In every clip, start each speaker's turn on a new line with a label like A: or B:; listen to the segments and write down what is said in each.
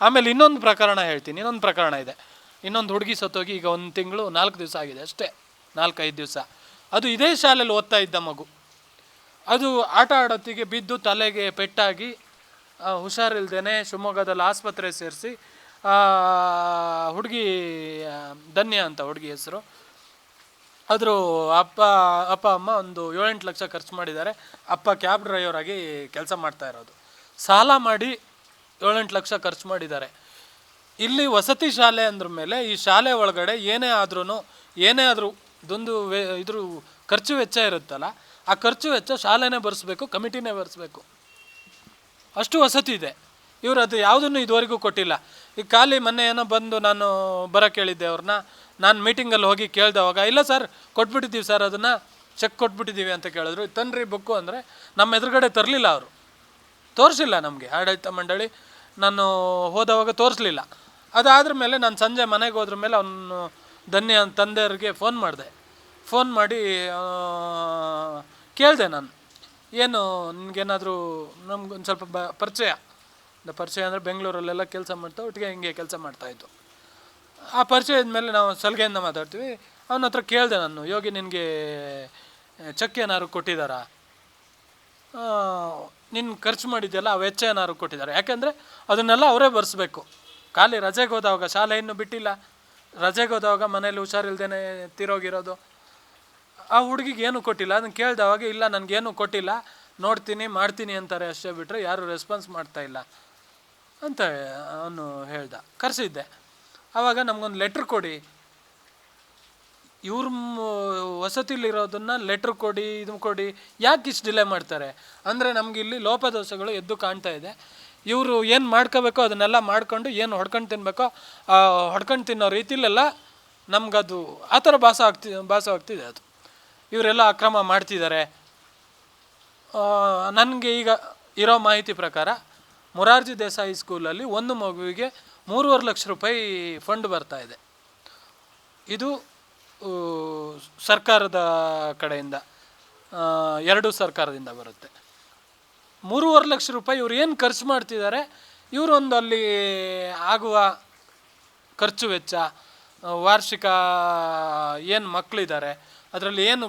A: ಆಮೇಲೆ ಇನ್ನೊಂದು ಪ್ರಕರಣ ಹೇಳ್ತೀನಿ. ಇನ್ನೊಂದು ಪ್ರಕರಣ ಇದೆ. ಇನ್ನೊಂದು ಹುಡುಗಿ ಸತ್ತೋಗಿ ಈಗ 1 ತಿಂಗಳು 4 ದಿವಸ ಆಗಿದೆ ಅಷ್ಟೇ, 4-5 ದಿವಸ. ಅದು ಇದೇ ಶಾಲೆಯಲ್ಲಿ ಓದ್ತಾ ಇದ್ದ ಮಗು. ಅದು ಆಟ ಆಡೋತ್ತಿಗೆ ಬಿದ್ದು ತಲೆಗೆ ಪೆಟ್ಟಾಗಿ ಹುಷಾರಿಲ್ದೇನೆ ಶಿವಮೊಗ್ಗದಲ್ಲಿ ಆಸ್ಪತ್ರೆ ಸೇರಿಸಿ, ಹುಡುಗಿ ಧನ್ಯ ಅಂತ ಹುಡುಗಿ ಹೆಸರು. ಅದ್ರ ಅಪ್ಪ ಅಮ್ಮ ಒಂದು 7-8 ಲಕ್ಷ ಖರ್ಚು ಮಾಡಿದ್ದಾರೆ. ಅಪ್ಪ ಕ್ಯಾಬ್ ಡ್ರೈವರ್ ಆಗಿ ಕೆಲಸ ಮಾಡ್ತಾ ಇರೋದು. ಸಾಲ ಮಾಡಿ 7-8 ಲಕ್ಷ ಖರ್ಚು ಮಾಡಿದ್ದಾರೆ. ಇಲ್ಲಿ ವಸತಿ ಶಾಲೆ ಅಂದ್ರ ಮೇಲೆ ಈ ಶಾಲೆ ಒಳಗಡೆ ಏನೇ ಆದರೂ ಇದ್ರ ಖರ್ಚು ವೆಚ್ಚ ಇರುತ್ತಲ್ಲ, ಆ ಖರ್ಚು ವೆಚ್ಚ ಶಾಲೆನೇ ಭರಿಸ್ಬೇಕು, ಕಮಿಟಿನೇ ಭರಿಸ್ಬೇಕು. ಅಷ್ಟು ವಸತಿ ಇದೆ. ಇವರು ಅದು ಯಾವುದನ್ನು ಇದುವರೆಗೂ ಕೊಟ್ಟಿಲ್ಲ. ಈಗ ಖಾಲಿ ಮೊನ್ನೆ ಏನೋ ಬಂದು ನಾನು ಬರೋಕ್ಕೆ ಹೇಳಿದ್ದೆ ಅವ್ರನ್ನ. ನಾನು ಮೀಟಿಂಗಲ್ಲಿ ಹೋಗಿ ಕೇಳಿದವಾಗ, ಇಲ್ಲ ಸರ್ ಕೊಟ್ಬಿಟ್ಟಿದ್ದೀವಿ ಸರ್, ಅದನ್ನು ಚೆಕ್ ಕೊಟ್ಬಿಟ್ಟಿದ್ದೀವಿ ಅಂತ ಕೇಳಿದ್ರು. ತನ್ರಿ ಬುಕ್ಕು ಅಂದರೆ ನಮ್ಮ ಎದುರುಗಡೆ ತರಲಿಲ್ಲ, ಅವರು ತೋರಿಸಿಲ್ಲ ನಮಗೆ. ಆಡಳಿತ ಮಂಡಳಿ ನಾನು ಹೋದವಾಗ ತೋರಿಸ್ಲಿಲ್ಲ. ಅದಾದ್ರ ಮೇಲೆ ನಾನು ಸಂಜೆ ಮನೆಗೆ ಹೋದ್ರ ಮೇಲೆ ಅವನು ಧನ್ಯ ತಂದೆಯವ್ರಿಗೆ ಫೋನ್ ಮಾಡಿ ಕೇಳಿದೆ ನಾನು, ಏನು ನಿನಗೇನಾದರೂ ನಮ್ಗೊಂದು ಸ್ವಲ್ಪ ಪರಿಚಯ ಅಂದರೆ ಬೆಂಗಳೂರಲ್ಲೆಲ್ಲ ಕೆಲಸ ಮಾಡ್ತಾ ಒಟ್ಟಿಗೆ ಹಿಂಗೆ ಕೆಲಸ ಮಾಡ್ತಾಯಿತ್ತು. ಆ ಪರಿಚಯ ಇದ್ಮೇಲೆ ನಾವು ಸಲಿಗೆಯಿಂದ ಮಾತಾಡ್ತೀವಿ. ಅವನ ಹತ್ರ ಕೇಳಿದೆ ನಾನು, ಯೋಗಿ ನಿನಗೆ ಚೆಕ್ ಏನಾದ್ರು ಕೊಟ್ಟಿದ್ದಾರಾ, ನಿನ್ನ ಖರ್ಚು ಮಾಡಿದ್ಯಲ್ಲ ಆ ವೆಚ್ಚ ಏನಾದ್ರು ಕೊಟ್ಟಿದ್ದಾರೆ? ಯಾಕೆಂದರೆ ಅದನ್ನೆಲ್ಲ ಅವರೇ ಭರಿಸ್ಬೇಕು. ಖಾಲಿ ರಜೆಗೆ ಹೋದವಾಗ, ಶಾಲೆ ಇನ್ನೂ ಬಿಟ್ಟಿಲ್ಲ, ರಜೆಗೆ ಹೋದವಾಗ ಮನೇಲಿ ಹುಷಾರಿಲ್ದೇನೆ ತೀರೋಗಿರೋದು. ಆ ಹುಡುಗಿಗೆ ಏನೂ ಕೊಟ್ಟಿಲ್ಲ. ಅದನ್ನು ಕೇಳಿದವಾಗ, ಇಲ್ಲ ನನಗೇನು ಕೊಟ್ಟಿಲ್ಲ, ನೋಡ್ತೀನಿ ಮಾಡ್ತೀನಿ ಅಂತಾರೆ ಅಷ್ಟೇ, ಬಿಟ್ಟರೆ ಯಾರೂ ರೆಸ್ಪಾನ್ಸ್ ಮಾಡ್ತಾಯಿಲ್ಲ ಅಂತ ಅವನು ಹೇಳ್ದ. ಕರೆಸಿದ್ದೆ. ಆವಾಗ ನಮಗೊಂದು ಲೆಟ್ರ್ ಕೊಡಿ, ಇವ್ರ ವಸತಿಲಿರೋದನ್ನು ಲೆಟ್ರ್ ಕೊಡಿ, ಇದು ಕೊಡಿ, ಯಾಕೆ ಇಷ್ಟು ಡಿಲೇ ಮಾಡ್ತಾರೆ ಅಂದರೆ ನಮ್ಗೆ ಇಲ್ಲಿ ಲೋಪದೋಷಗಳು ಎದ್ದು ಕಾಣ್ತಾ ಇದೆ. ಇವರು ಏನು ಮಾಡ್ಕೋಬೇಕೋ ಅದನ್ನೆಲ್ಲ ಮಾಡ್ಕೊಂಡು ಏನು ಹೊಡ್ಕೊಂಡು ತಿನ್ನಬೇಕೋ ಹೊಡ್ಕೊಂಡು ತಿನ್ನೋ ರೀತಿಲೆಲ್ಲ ನಮಗದು ಆ ಥರ ಭಾಸವಾಗ್ತಿದೆ. ಅದು ಇವರೆಲ್ಲ ಅಕ್ರಮ ಮಾಡ್ತಿದ್ದಾರೆ. ನನಗೆ ಈಗ ಇರೋ ಮಾಹಿತಿ ಪ್ರಕಾರ ಮೊರಾರ್ಜಿ ದೇಸಾಯಿ ಸ್ಕೂಲಲ್ಲಿ ಒಂದು ಮಗುವಿಗೆ 3.5 ಲಕ್ಷ ರೂಪಾಯಿ ಫಂಡ್ ಬರ್ತಾ ಇದೆ. ಇದು ಸರ್ಕಾರದ ಕಡೆಯಿಂದ, 2 ಸರ್ಕಾರದಿಂದ ಬರುತ್ತೆ. 3.5 ಲಕ್ಷ ರೂಪಾಯಿ ಇವ್ರು ಏನು ಖರ್ಚು ಮಾಡ್ತಿದ್ದಾರೆ, ಇವರೊಂದು ಅಲ್ಲಿ ಆಗುವ ಖರ್ಚು ವೆಚ್ಚ, ವಾರ್ಷಿಕ ಏನು ಮಕ್ಕಳಿದ್ದಾರೆ ಅದರಲ್ಲಿ ಏನು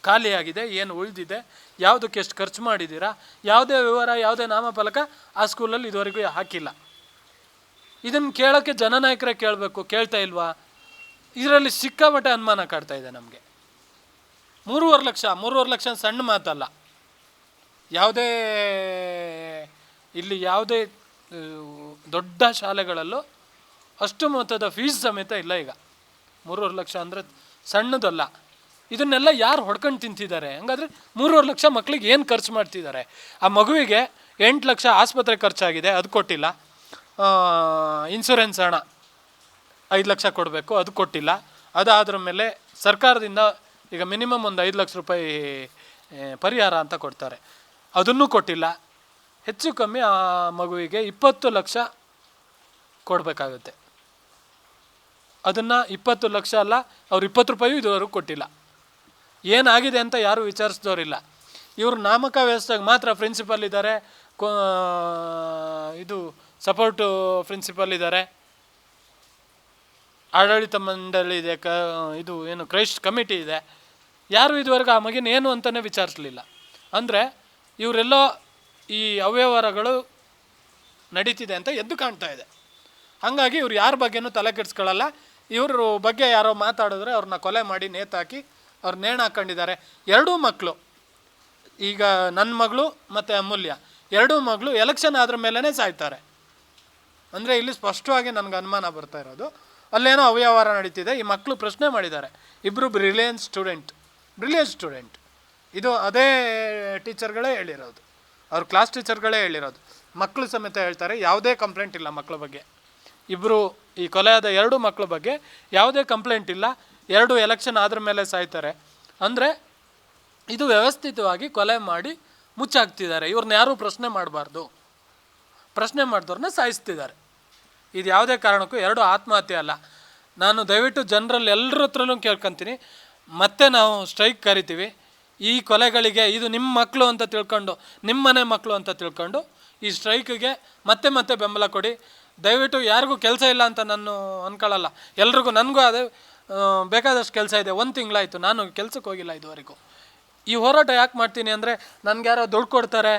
A: ಖಾಲಿಯಾಗಿದೆ, ಏನು ಉಳಿದಿದೆ, ಯಾವುದಕ್ಕೆ ಎಷ್ಟು ಖರ್ಚು ಮಾಡಿದ್ದೀರಾ, ಯಾವುದೇ ವಿವರ, ಯಾವುದೇ ನಾಮಫಲಕ ಆ ಸ್ಕೂಲಲ್ಲಿ ಇದುವರೆಗೂ ಹಾಕಿಲ್ಲ. ಇದನ್ನು ಕೇಳೋಕ್ಕೆ ಜನನಾಯಕರೇ ಕೇಳಬೇಕು, ಕೇಳ್ತಾ ಇಲ್ವಾ? ಇದರಲ್ಲಿ ಸಿಕ್ಕಾಪಟ್ಟೆ ಅನುಮಾನ ಕಾಡ್ತಾ ಇದೆ ನಮಗೆ. 3.5 ಲಕ್ಷ ಸಣ್ಣ ಮಾತಲ್ಲ. ಯಾವುದೇ ದೊಡ್ಡ ಶಾಲೆಗಳಲ್ಲೂ ಅಷ್ಟು ಮೊತ್ತದ ಫೀಸ್ ಸಮೇತ ಇಲ್ಲ. ಈಗ 3.5 ಲಕ್ಷ ಅಂದರೆ ಸಣ್ಣದಲ್ಲ. ಇದನ್ನೆಲ್ಲ ಯಾರು ಹೊಡ್ಕೊಂಡು ತಿಂತಿದ್ದಾರೆ? ಹಂಗಾದರೆ 3.5 ಲಕ್ಷ ಮಕ್ಕಳಿಗೆ ಏನು ಖರ್ಚು ಮಾಡ್ತಿದ್ದಾರೆ? ಆ ಮಗುವಿಗೆ 8 ಲಕ್ಷ ಆಸ್ಪತ್ರೆ ಖರ್ಚಾಗಿದೆ, ಅದು ಕೊಟ್ಟಿಲ್ಲ. ಇನ್ಶೂರೆನ್ಸ್ ಹಣ 5 ಲಕ್ಷ ಕೊಡಬೇಕು, ಅದು ಕೊಟ್ಟಿಲ್ಲ. ಅದಾದ್ರ ಮೇಲೆ ಸರ್ಕಾರದಿಂದ ಈಗ ಮಿನಿಮಮ್ ಒಂದು 5 ಲಕ್ಷ ರೂಪಾಯಿ ಪರಿಹಾರ ಅಂತ ಕೊಡ್ತಾರೆ, ಅದನ್ನೂ ಕೊಟ್ಟಿಲ್ಲ. ಹೆಚ್ಚು ಕಮ್ಮಿ ಆ ಮಗುವಿಗೆ 20 ಲಕ್ಷ ಕೊಡಬೇಕಾಗುತ್ತೆ. ಅದನ್ನು 20 ಲಕ್ಷ ಅಲ್ಲ, ಅವ್ರು 20 ರೂಪಾಯಿ ಇದುವರೆಗೂ ಕೊಟ್ಟಿಲ್ಲ. ಏನಾಗಿದೆ ಅಂತ ಯಾರೂ ವಿಚಾರಿಸಿದವರಿಲ್ಲ. ಇವರು ನಾಮಕ ವ್ಯವಸ್ಥೆಗೆ ಮಾತ್ರ ಪ್ರಿನ್ಸಿಪಲ್ ಇದ್ದಾರೆ, ಇದು ಸಪೋರ್ಟು ಪ್ರಿನ್ಸಿಪಲ್ ಇದ್ದಾರೆ, ಆಡಳಿತ ಮಂಡಳಿ ಇದೆ, ಇದು ಏನು ಕ್ರೈಸ್ಟ್ ಕಮಿಟಿ ಇದೆ. ಯಾರು ಇದುವರೆಗೂ ಆ ಮಗಿನ ಏನು ಅಂತಲೇ ವಿಚಾರಿಸಲಿಲ್ಲ. ಅಂದರೆ ಇವರೆಲ್ಲೋ ಈ ಅವ್ಯವಹಾರಗಳು ನಡೀತಿದೆ ಅಂತ ಎದ್ದು ಕಾಣ್ತಾ ಇದೆ. ಹಾಗಾಗಿ ಇವ್ರು ಯಾರ ಬಗ್ಗೆನೂ ತಲೆ ಕೆಡಿಸ್ಕೊಳ್ಳಲ್ಲ. ಇವ್ರ ಬಗ್ಗೆ ಯಾರೋ ಮಾತಾಡಿದ್ರೆ ಅವ್ರನ್ನ ಕೊಲೆ ಮಾಡಿ ನೇತಾಕಿ ಅವ್ರು ನೇಣು ಹಾಕ್ಕೊಂಡಿದ್ದಾರೆ. 2 ಮಕ್ಕಳು, ಈಗ ನನ್ನ ಮಗಳು ಮತ್ತು ಅಮೂಲ್ಯ, 2 ಮಕ್ಕಳು ಎಲೆಕ್ಷನ್ ಆದ್ರ ಮೇಲೇ ಸಾಯ್ತಾರೆ. ಅಂದರೆ ಇಲ್ಲಿ ಸ್ಪಷ್ಟವಾಗಿ ನನಗೆ ಅನುಮಾನ ಬರ್ತಾ ಇರೋದು, ಅಲ್ಲೇನೋ ಅವ್ಯವಹಾರ ನಡೀತಿದೆ. ಈ ಮಕ್ಕಳು ಪ್ರಶ್ನೆ ಮಾಡಿದ್ದಾರೆ, ಇಬ್ಬರು ಬ್ರಿಲಿಯಂಟ್ ಸ್ಟೂಡೆಂಟ್. ಇದು ಅದೇ ಟೀಚರ್ಗಳೇ ಹೇಳಿರೋದು, ಅವ್ರ ಕ್ಲಾಸ್ ಟೀಚರ್ಗಳೇ ಹೇಳಿರೋದು. ಮಕ್ಕಳು ಸಮೇತ ಹೇಳ್ತಾರೆ ಯಾವುದೇ ಕಂಪ್ಲೇಂಟ್ ಇಲ್ಲ ಮಕ್ಕಳ ಬಗ್ಗೆ. ಇಬ್ಬರು ಈ ಕೊಲೆಯಾದ 2 ಮಕ್ಕಳ ಬಗ್ಗೆ ಯಾವುದೇ ಕಂಪ್ಲೇಂಟ್ ಇಲ್ಲ. 2 ಎಲೆಕ್ಷನ್ ಆದ್ರ ಮೇಲೆ ಸಾಯ್ತಾರೆ. ಅಂದರೆ ಇದು ವ್ಯವಸ್ಥಿತವಾಗಿ ಕೊಲೆ ಮಾಡಿ ಮುಚ್ಚಾಕ್ತಿದ್ದಾರೆ. ಇವ್ರನ್ನ ಯಾರೂ ಪ್ರಶ್ನೆ ಮಾಡಬಾರ್ದು, ಪ್ರಶ್ನೆ ಮಾಡಿದವ್ರನ್ನ ಸಾಯಿಸ್ತಿದ್ದಾರೆ. ಇದು ಯಾವುದೇ ಕಾರಣಕ್ಕೂ 2 ಆತ್ಮಹತ್ಯೆ ಅಲ್ಲ. ನಾನು ದಯವಿಟ್ಟು ಜನರಲ್ಲಿ ಎಲ್ಲರ ಹತ್ರನೂ ಕೇಳ್ಕೊತೀನಿ, ಮತ್ತೆ ನಾವು ಸ್ಟ್ರೈಕ್ ಕರಿತೀವಿ. ಈ ಕೊಲೆಗಳಿಗೆ ಇದು ನಿಮ್ಮ ಮಕ್ಕಳು ಅಂತ ತಿಳ್ಕೊಂಡು, ನಿಮ್ಮ ಮನೆ ಮಕ್ಕಳು ಅಂತ ತಿಳ್ಕೊಂಡು ಈ ಸ್ಟ್ರೈಕಿಗೆ ಮತ್ತೆ ಬೆಂಬಲ ಕೊಡಿ. ದಯವಿಟ್ಟು ಯಾರಿಗೂ ಕೆಲಸ ಇಲ್ಲ ಅಂತ ನಾನು ಅಂದ್ಕೊಳ್ಳಲ್ಲ. ಎಲ್ರಿಗೂ, ನನಗೂ ಅದೇ ಬೇಕಾದಷ್ಟು ಕೆಲಸ ಇದೆ. 1 ತಿಂಗಳಾಯಿತು ನಾನು ಕೆಲಸಕ್ಕೆ ಹೋಗಿಲ್ಲ ಇದುವರೆಗೂ. ಈ ಹೋರಾಟ ಯಾಕೆ ಮಾಡ್ತೀನಿ ಅಂದರೆ ನನಗೆ ಯಾರೋ ದುಡ್ಡು ಕೊಡ್ತಾರೆ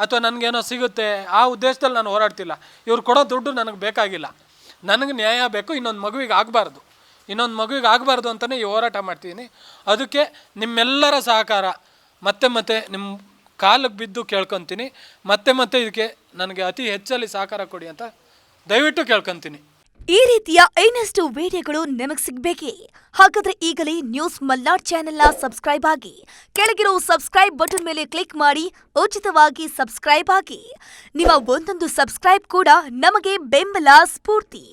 A: ಅಥವಾ ನನಗೇನೋ ಸಿಗುತ್ತೆ ಆ ಉದ್ದೇಶದಲ್ಲಿ ನಾನು ಹೋರಾಡ್ತಿಲ್ಲ. ಇವ್ರು ಕೊಡೋ ದುಡ್ಡು ನನಗೆ ಬೇಕಾಗಿಲ್ಲ. ನನಗೆ ನ್ಯಾಯ ಬೇಕು, ಇನ್ನೊಂದು ಮಗುವಿಗೆ ಆಗಬಾರ್ದು ಅಂತಲೇ ಈ ಹೋರಾಟ ಮಾಡ್ತೀನಿ. ಅದಕ್ಕೆ ನಿಮ್ಮೆಲ್ಲರ ಸಹಕಾರ ಮತ್ತೆ ನಿಮ್ಮ ಕಾಲಿಗೆ ಬಿದ್ದು ಕೇಳ್ಕೊತೀನಿ. ಮತ್ತೆ ಇದಕ್ಕೆ ನನಗೆ ಅತಿ ಹೆಚ್ಚಲ್ಲಿ ಸಹಕಾರ ಕೊಡಿ ಅಂತ ದಯವಿಟ್ಟು ಕೇಳ್ಕೊತೀನಿ.
B: ಈ ರೀತಿಯ ಇನ್ನಷ್ಟು ವಿಡಿಯೋಗಳು ನಿಮಗೆ ಸಿಗಬೇಕೇ? ಹಾಗಾದ್ರೆ ಈಗಲೇ ನ್ಯೂಸ್ ಮಲ್ನಾಡ್ ಚಾನೆಲ್ನ ಸಬ್ಸ್ಕ್ರೈಬ್ ಆಗಿ, ಕೆಳಗಿರೋ ಸಬ್ಸ್ಕ್ರೈಬ್ ಬಟನ್ ಮೇಲೆ ಕ್ಲಿಕ್ ಮಾಡಿ ಉಚಿತವಾಗಿ ಸಬ್ಸ್ಕ್ರೈಬ್ ಆಗಿ. ನಿಮ್ಮ ಒಂದೊಂದು ಸಬ್ಸ್ಕ್ರೈಬ್ ಕೂಡ ನಮಗೆ ಬೆಂಬಲ, ಸ್ಫೂರ್ತಿ.